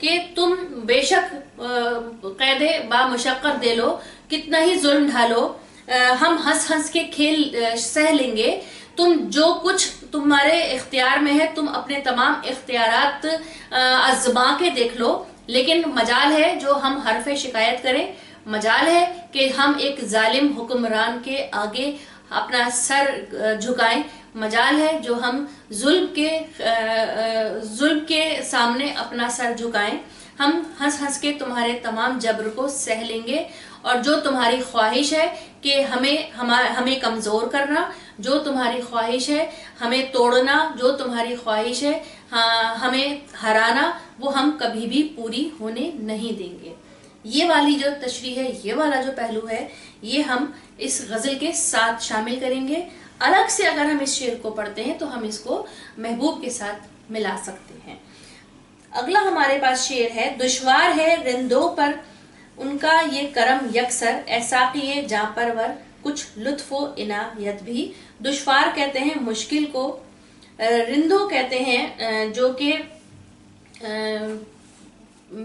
کہ تم بے شک قید با مشقت دے لو، کتنا ہی ظلم ڈھالو، ہم ہنس ہنس کے کھیل سہ لیں گے، تم جو کچھ تمہارے اختیار میں ہے تم اپنے تمام اختیارات آزما کے دیکھ لو، لیکن مجال ہے جو ہم حرف شکایت کریں، مجال ہے کہ ہم ایک ظالم حکمران کے آگے اپنا سر جھکائیں، مجال ہے جو ہم ظلم کے سامنے اپنا سر جھکائیں، ہم ہنس ہنس کے تمہارے تمام جبر کو سہ لیں گے، اور جو تمہاری خواہش ہے کہ ہمیں کمزور کرنا، جو تمہاری خواہش ہے ہمیں توڑنا، جو تمہاری خواہش ہے ہمیں ہرانا، وہ ہم کبھی بھی پوری ہونے نہیں دیں گے۔ یہ والی جو تشریح ہے، یہ والا جو پہلو ہے، یہ ہم اس غزل کے ساتھ شامل کریں گے۔ الگ سے اگر ہم اس شعر کو پڑھتے ہیں تو ہم اس کو محبوب کے ساتھ ملا سکتے ہیں۔ اگلا ہمارے پاس شعر ہے، دشوار ہے رندوں پر ان کا یہ کرم یکسر، اے ساقی جاں پرور کچھ لطف و عنایت بھی۔ دشوار کہتے ہیں مشکل کو، رندوں کہتے ہیں جو کہ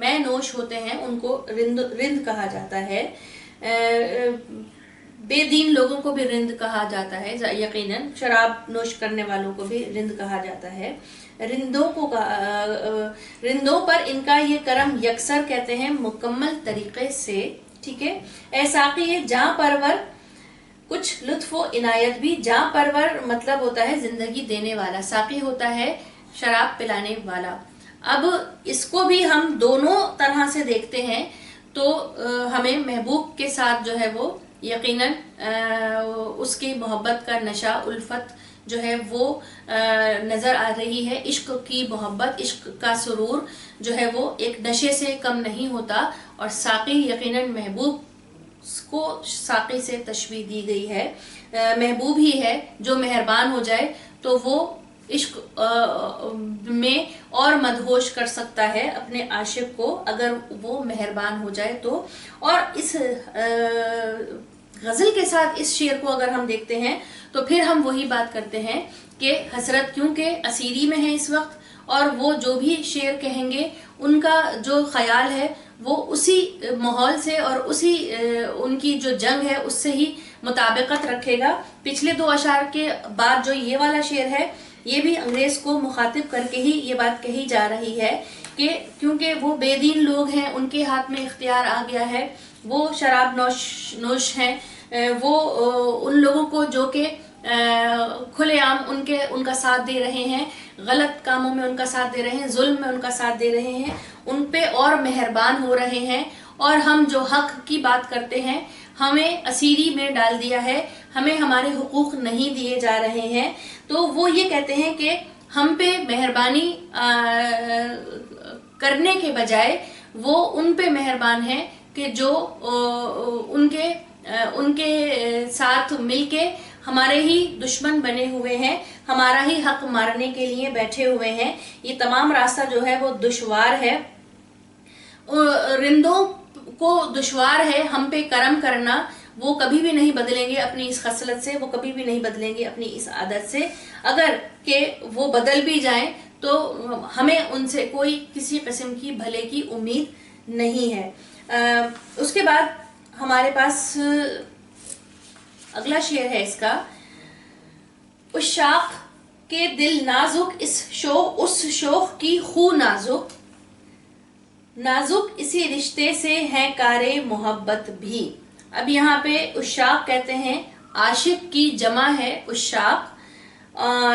میں نوش ہوتے ہیں، ان کو رند کہا جاتا ہے، بے دین لوگوں کو بھی رند کہا جاتا ہے، یقیناً شراب نوش کرنے والوں کو بھی رند کہا جاتا ہے۔ رندوں پر ان کا یہ کرم یکسر کہتے ہیں مکمل طریقے سے، ٹھیک ہے۔ اے ساقی جاں پرور کچھ لطف و عنایت بھی، جاں پرور مطلب ہوتا ہے زندگی دینے والا، ساقی ہوتا ہے شراب پلانے والا۔ اب اس کو بھی ہم دونوں طرح سے دیکھتے ہیں تو ہمیں محبوب کے ساتھ جو ہے وہ یقیناً اس کی محبت کا نشہ، الفت جو ہے وہ نظر آ رہی ہے، عشق کی محبت، عشق کا سرور جو ہے وہ ایک نشے سے کم نہیں ہوتا، اور ساقی یقیناً محبوب کو ساقی سے تشبیہ دی گئی ہے، محبوب ہی ہے جو مہربان ہو جائے تو وہ عشق میں اور مدہوش کر سکتا ہے اپنے عاشق کو، اگر وہ مہربان ہو جائے تو۔ اور اس غزل کے ساتھ اس شعر کو اگر ہم دیکھتے ہیں تو پھر ہم وہی بات کرتے ہیں کہ حسرت کیونکہ اسیری میں ہے اس وقت، اور وہ جو بھی شعر کہیں گے ان کا جو خیال ہے وہ اسی ماحول سے اور اسی ان کی جو جنگ ہے اس سے ہی مطابقت رکھے گا۔ پچھلے دو اشعار کے بعد جو یہ والا شعر ہے، یہ بھی انگریز کو مخاطب کر کے ہی یہ بات کہی جا رہی ہے کہ کیونکہ وہ بے دین لوگ ہیں، ان کے ہاتھ میں اختیار آ گیا ہے، وہ شراب نوش ہیں، وہ ان لوگوں کو جو کہ کھلے عام ان کا ساتھ دے رہے ہیں، غلط کاموں میں ان کا ساتھ دے رہے ہیں، ظلم میں ان کا ساتھ دے رہے ہیں، ان پہ اور مہربان ہو رہے ہیں، اور ہم جو حق کی بات کرتے ہیں ہمیں اسیری میں ڈال دیا ہے، ہمیں ہمارے حقوق نہیں دیے جا رہے ہیں۔ تو وہ یہ کہتے ہیں کہ ہم پہ مہربانی کرنے کے بجائے وہ ان پہ مہربان ہیں کہ جو ان کے ساتھ مل کے ہمارے ہی دشمن بنے ہوئے ہیں، ہمارا ہی حق مارنے کے لیے بیٹھے ہوئے ہیں۔ یہ تمام راستہ جو ہے وہ دشوار ہے، رندوں کو دشوار ہے ہم پہ کرم کرنا، وہ کبھی بھی نہیں بدلیں گے اپنی اس خصلت سے، وہ کبھی بھی نہیں بدلیں گے اپنی اس عادت سے، اگر کہ وہ بدل بھی جائیں تو ہمیں ان سے کوئی کسی قسم کی بھلے کی امید نہیں ہے۔ اس کے بعد ہمارے پاس اگلا شعر ہے اس کا، عشاق کے دل نازک اس شوق کی خو نازک، نازک اسی رشتے سے ہے کار محبت بھی۔ اب یہاں پہ عشاق کہتے ہیں، عاشق کی جمع ہے عشاق،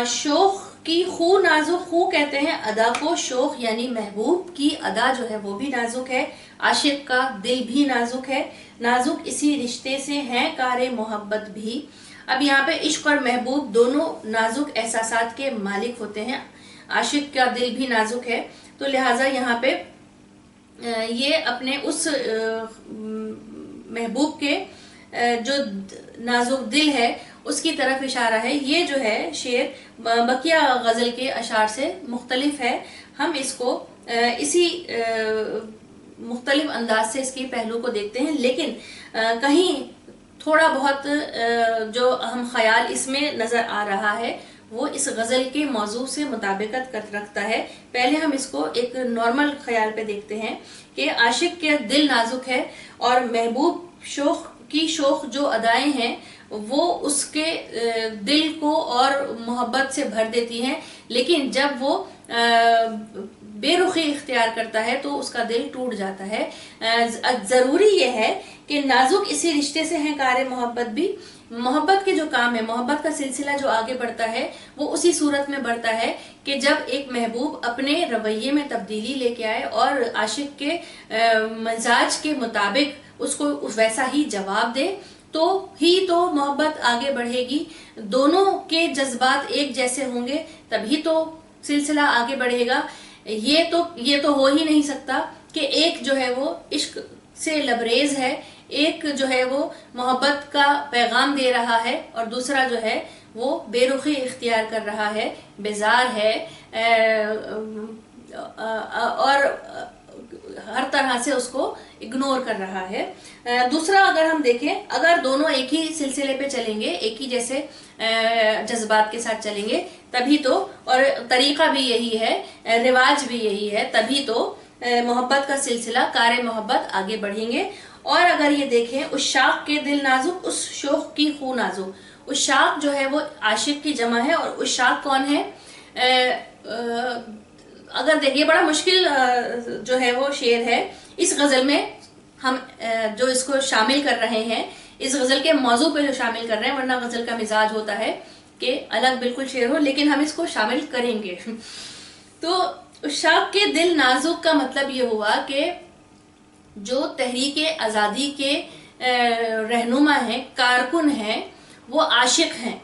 شوق کی خو نازک، خو کہتے ہیں ادا کو، شوق یعنی محبوب کی ادا جو ہے وہ بھی نازک ہے، عاشق کا دل بھی نازک ہے، نازک اسی رشتے سے ہے کار محبت بھی۔ اب یہاں پہ عشق اور محبوب دونوں نازک احساسات کے مالک ہوتے ہیں، عاشق کا دل بھی نازک ہے، تو لہٰذا یہاں پہ یہ اپنے اس محبوب کے جو نازک دل ہے اس کی طرف اشارہ ہے۔ یہ جو ہے شعر بقیہ غزل کے اشعار سے مختلف ہے، ہم اس کو اسی مختلف انداز سے اس کے پہلو کو دیکھتے ہیں، لیکن کہیں تھوڑا بہت جو اہم خیال اس میں نظر آ رہا ہے وہ اس غزل کے موضوع سے مطابقت رکھتا ہے۔ پہلے ہم اس کو ایک نارمل خیال پہ دیکھتے ہیں کہ عاشق کے دل نازک ہے اور محبوب شوق جو ادائیں ہیں وہ اس کے دل کو اور محبت سے بھر دیتی ہیں، لیکن جب وہ بے رخی اختیار کرتا ہے تو اس کا دل ٹوٹ جاتا ہے۔ ضروری یہ ہے کہ نازک اسی رشتے سے ہیں کار محبت بھی۔ محبت کے جو کام ہے، محبت کا سلسلہ جو آگے بڑھتا ہے وہ اسی صورت میں بڑھتا ہے کہ جب ایک محبوب اپنے رویے میں تبدیلی لے کے آئے اور عاشق کے مزاج کے مطابق اس کو ویسا ہی جواب دے، تو ہی تو محبت آگے بڑھے گی۔ دونوں کے جذبات ایک جیسے ہوں گے تبھی تو سلسلہ آگے بڑھے گا۔ یہ تو ہو ہی نہیں سکتا کہ ایک جو ہے وہ عشق سے لبریز ہے، ایک جو ہے وہ محبت کا پیغام دے رہا ہے اور دوسرا جو ہے وہ بے رخی اختیار کر رہا ہے، بیزار ہے اور ہر طرح سے اس کو اگنور کر رہا ہے۔ دوسرا اگر ہم دیکھیں، اگر دونوں ایک ہی سلسلے پہ چلیں گے، ایک ہی جیسے جذبات کے ساتھ چلیں گے تبھی تو، اور طریقہ بھی یہی ہے، رواج بھی یہی ہے، تبھی تو محبت کا سلسلہ کار محبت آگے بڑھیں گے۔ اور اگر یہ دیکھیں، اس شاخ کے دل نازک، اس شوق کی خون نازک، اس شاخ جو ہے وہ عاشق کی جمع ہے، اور اس شاخ کون ہے؟ اگر دیکھیے بڑا مشکل جو ہے وہ شعر ہے اس غزل میں، ہم جو اس کو شامل کر رہے ہیں، اس غزل کے موضوع پہ جو شامل کر رہے ہیں، ورنہ غزل کا مزاج ہوتا ہے کہ الگ بالکل شعر ہو، لیکن ہم اس کو شامل کریں گے۔ تو شاخ کے دل نازک کا مطلب یہ ہوا کہ جو تحریک آزادی کے رہنما ہیں، کارکن ہیں، وہ عاشق ہیں۔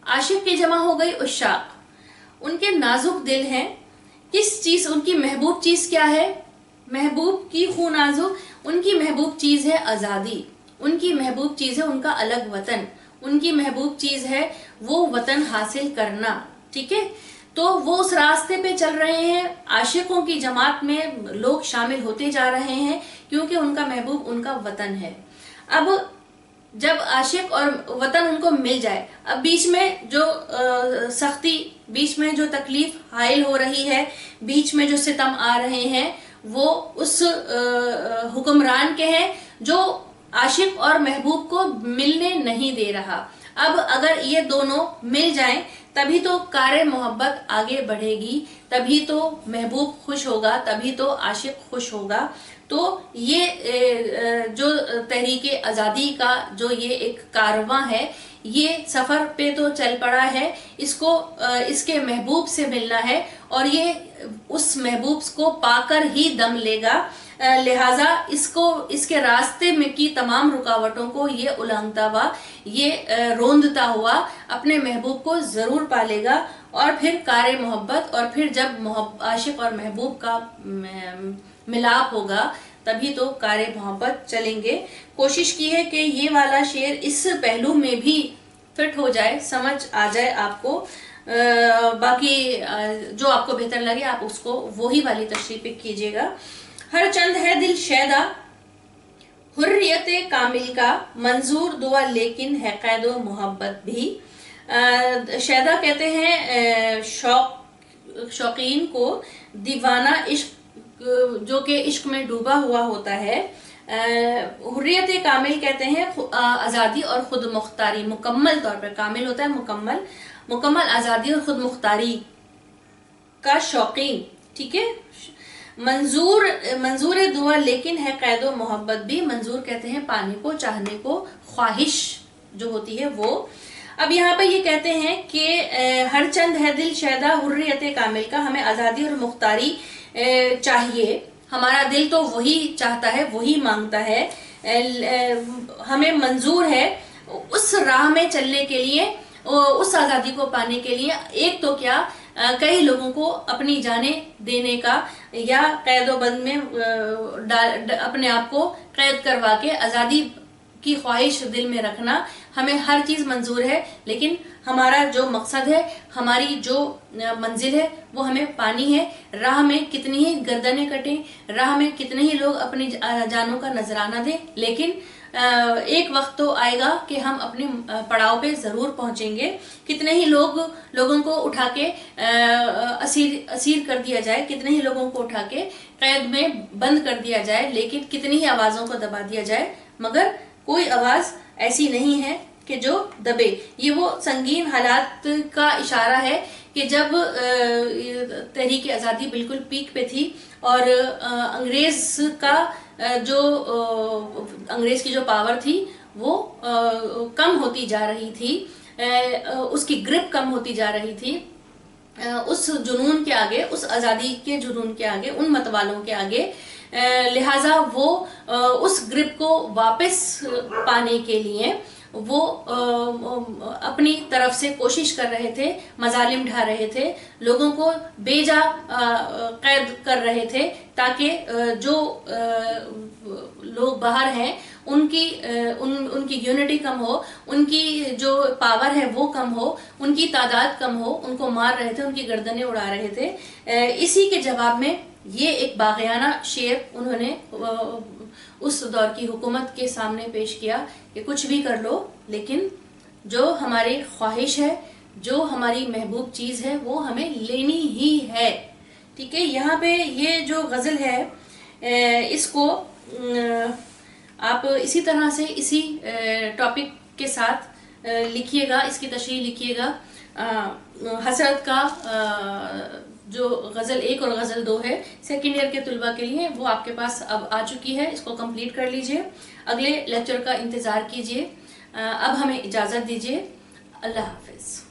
عاشق کی جمع ہو گئی عشاق، ان کے نازک دل ہیں۔ کس چیز ان کی محبوب چیز کیا ہے؟ محبوب کی خون نازک، ان کی محبوب چیز ہے آزادی، ان کی محبوب چیز ہے ان کا الگ وطن، ان کی محبوب چیز ہے وہ وطن حاصل کرنا، ٹھیک ہے؟ تو وہ اس راستے پہ چل رہے ہیں، عاشقوں کی جماعت میں لوگ شامل ہوتے جا رہے ہیں کیونکہ ان کا محبوب ان کا وطن ہے۔ اب جب عاشق اور وطن ان کو مل جائے، اب بیچ میں جو سختی، بیچ میں جو تکلیف حائل ہو رہی ہے، بیچ میں جو ستم آ رہے ہیں، وہ اس حکمران کے ہیں جو عاشق اور محبوب کو ملنے نہیں دے رہا۔ اب اگر یہ دونوں مل جائیں تبھی تو کار محبت آگے بڑھے گی، تبھی تو محبوب خوش ہوگا، تبھی تو عاشق خوش ہوگا۔ تو یہ جو تحریک آزادی کا جو یہ ایک کارواں ہے، یہ سفر پہ تو چل پڑا ہے، اس کو اس کے محبوب سے ملنا ہے اور یہ اس محبوب کو پا کر ہی دم لے گا، لہٰذا اس کے راستے میں کی تمام رکاوٹوں کو یہ الانگتا ہوا، یہ روندتا ہوا اپنے محبوب کو ضرور پالے گا، اور پھر کار محبت، اور پھر جب عاشق اور محبوب کا ملاپ ہوگا تبھی تو کار محبت چلیں گے۔ کوشش کی ہے کہ یہ والا شعر اس پہلو میں بھی فٹ ہو جائے، سمجھ آ جائے آپ کو، باقی جو آپ کو بہتر لگے آپ اس کو وہی والی تشریح پک کیجیے گا۔ ہر چند ہے دل شیدا حریت کامل کا، منظور دعا لیکن ہے قید و محبت بھی۔ شیدا کہتے ہیں شوقین کو، دیوانہ عشق جو کہ عشق میں ڈوبا ہوا ہوتا ہے۔ حریت کامل کہتے ہیں آزادی اور خود مختاری، مکمل طور پر کامل ہوتا ہے مکمل آزادی اور خود مختاری کا شوقین، ٹھیک ہے؟ منظور دعا لیکن ہے قید و محبت بھی، منظور کہتے ہیں پانے کو، چاہنے کو، خواہش جو ہوتی ہے وہ۔ اب یہاں پہ یہ کہتے ہیں کہ ہر چند ہے دل شیدا حریت کامل کا، ہمیں آزادی اور مختاری چاہیے، ہمارا دل تو وہی چاہتا ہے، وہی مانگتا ہے، ہمیں منظور ہے اس راہ میں چلنے کے لیے، اس آزادی کو پانے کے لیے، ایک تو کیا کئی لوگوں کو اپنی جانیں دینے کا یا قید و بند میں اپنے آپ کو قید کروا کے آزادی کی خواہش دل میں رکھنا، ہمیں ہر چیز منظور ہے، لیکن ہمارا جو مقصد ہے، ہماری جو منزل ہے وہ ہمیں پانی ہے۔ راہ میں کتنی ہی گردنیں کٹیں، راہ میں کتنے ہی لوگ اپنی جانوں کا نذرانہ دیں، لیکن ایک وقت تو آئے گا کہ ہم اپنے پڑاؤ پہ ضرور پہنچیں گے. کتنے ہی لوگوں کو اٹھا کے اسیر کر دیا جائے, کتنے ہی لوگوں کو اٹھا کے قید میں بند کر دیا جائے, لیکن کتنی ہی آوازوں کو دبا دیا جائے, مگر کوئی آواز ایسی نہیں ہے کہ جو دبے. یہ وہ سنگین حالات کا اشارہ ہے کہ جب تحریک آزادی بالکل پیک پہ تھی اور انگریز کی جو پاور تھی وہ کم ہوتی جا رہی تھی, اس کی گرپ کم ہوتی جا رہی تھی. اس جنون کے آگے, اس آزادی کے جنون کے آگے, ان متوالوں کے آگے, لہٰذا وہ اس گرپ کو واپس پانے کے لیے وہ اپنی طرف سے کوشش کر رہے تھے, مظالم ڈھا رہے تھے, لوگوں کو بے جا قید کر رہے تھے تاکہ جو لوگ باہر ہیں ان کی یونٹی کم ہو, ان کی جو پاور ہے وہ کم ہو, ان کی تعداد کم ہو, ان کو مار رہے تھے, ان کی گردنیں اڑا رہے تھے. اسی کے جواب میں یہ ایک باغیانہ شعر انہوں نے اس دور کی حکومت کے سامنے پیش کیا کہ کچھ بھی کر لو لیکن جو ہماری خواہش ہے, جو ہماری محبوب چیز ہے وہ ہمیں لینی ہی ہے. ٹھیک ہے, یہاں پہ یہ جو غزل ہے اس کو آپ اسی طرح سے اسی ٹاپک کے ساتھ لکھیے گا, اس کی تشریح لکھیے گا. حسرت کا جو غزل 1 اور غزل 2 ہے سیکنڈ ایئر کے طلباء کے لیے, وہ آپ کے پاس اب آ چکی ہے, اس کو کمپلیٹ کر لیجئے. اگلے لیکچر کا انتظار کیجئے. اب ہمیں اجازت دیجئے. اللہ حافظ.